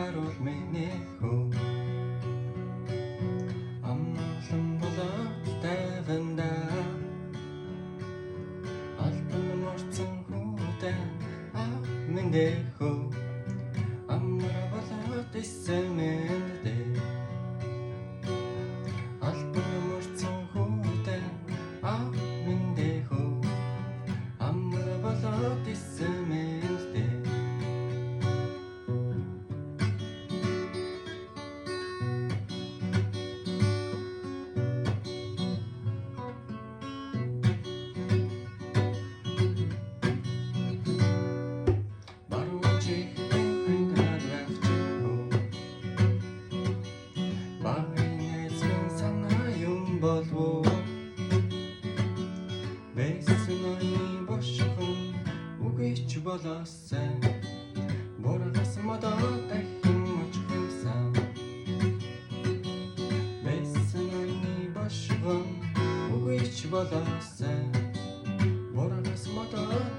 харуул миний хөө амнуулан болоод тайванда албан морцсон хүүдэн миндээ хөө аммара болоод исэмэндэ албан морцсон хүүдэн миндээ хөө аммара болоод исэмэндэ болов Бэсэний бошхон үгүйч болоосай Боргас модоо дахин очихсан Бэсэний бошхон үгүйч болоосай Боргас модоо